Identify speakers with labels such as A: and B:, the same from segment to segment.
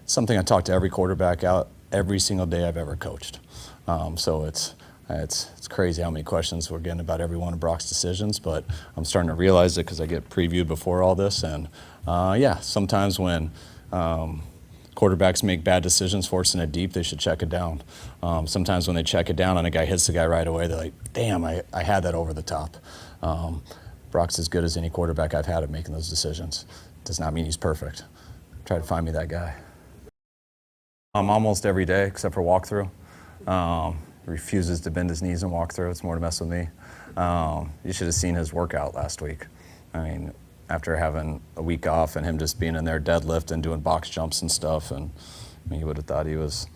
A: something I talk to every quarterback out every single day I've ever coached. So it's crazy how many questions we're getting about every one of Brock's decisions, but I'm starting to realize it because I get previewed before all this. And yeah, sometimes when quarterbacks make bad decisions, forcing it deep, they should check it down. Sometimes when they check it down and a guy hits the guy right away, they're like, damn, I had that over the top. Brock's as good as any quarterback I've had at making those decisions. Does not mean he's perfect. Try to find me that guy. Almost every day except for walkthrough. Refuses to bend his knees and walk through. It's more to mess with me. You should have seen his workout last week. I mean, after having a week off and him just being in there deadlift and doing box jumps and stuff, and I mean, you would have thought he was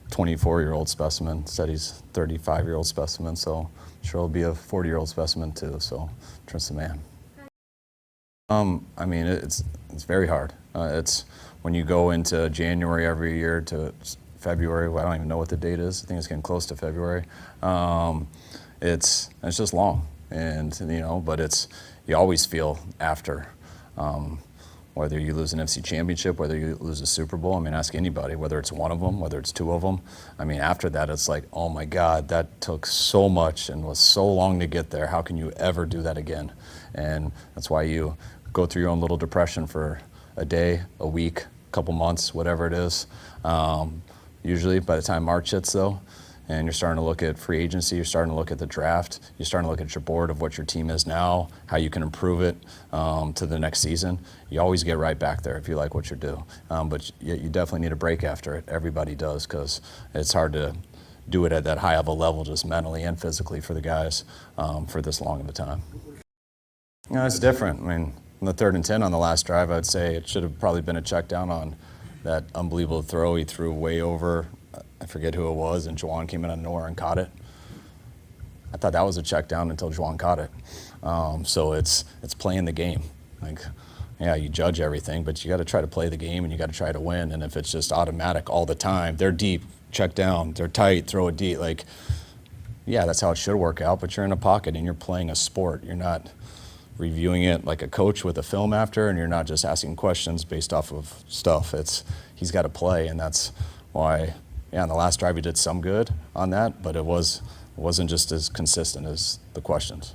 A: 24-year-old specimen. Said he's 35-year-old specimen, so I'm sure he'll be a 40-year-old specimen too. So Trent's the man. I mean, it's very hard. It's when you go into January every year to February. Well, I don't even know what the date is. I think it's getting close to February. It's just long, and but you always feel after, whether you lose an NFC championship, whether you lose a Super Bowl. I mean, ask anybody, whether it's one of them, whether it's two of them. I mean, after that, it's like, oh my God, that took so much and was so long to get there. How can you ever do that again? And that's why you go through your own little depression for a day, a week, a couple months, whatever it is. Usually by the time March hits though, and you're starting to look at free agency, you're starting to look at the draft, you're starting to look at your board of what your team is now, how you can improve it to the next season. You always get right back there if you like what you do. But you definitely need a break after it. Everybody does, because it's hard to do it at that high of a level, just mentally and physically for the guys for this long of a time. It's different. I mean, on the 3rd and 10 on the last drive, I'd say it should have probably been a check down on that unbelievable throw he threw way over, I forget who it was, and Juwan came in out of nowhere and caught it. I thought that was a check down until Juwan caught it. So it's playing the game. Like, yeah, you judge everything, but you got to try to play the game and you got to try to win. And if it's just automatic all the time, they're deep, check down, they're tight, throw it deep. Like, yeah, that's how it should work out, but you're in a pocket and you're playing a sport. You're not reviewing it like a coach with a film after, and you're not just asking questions based off of stuff. He's got to play, and that's why, yeah, on the last drive he did some good on that, but it wasn't just as consistent as the questions.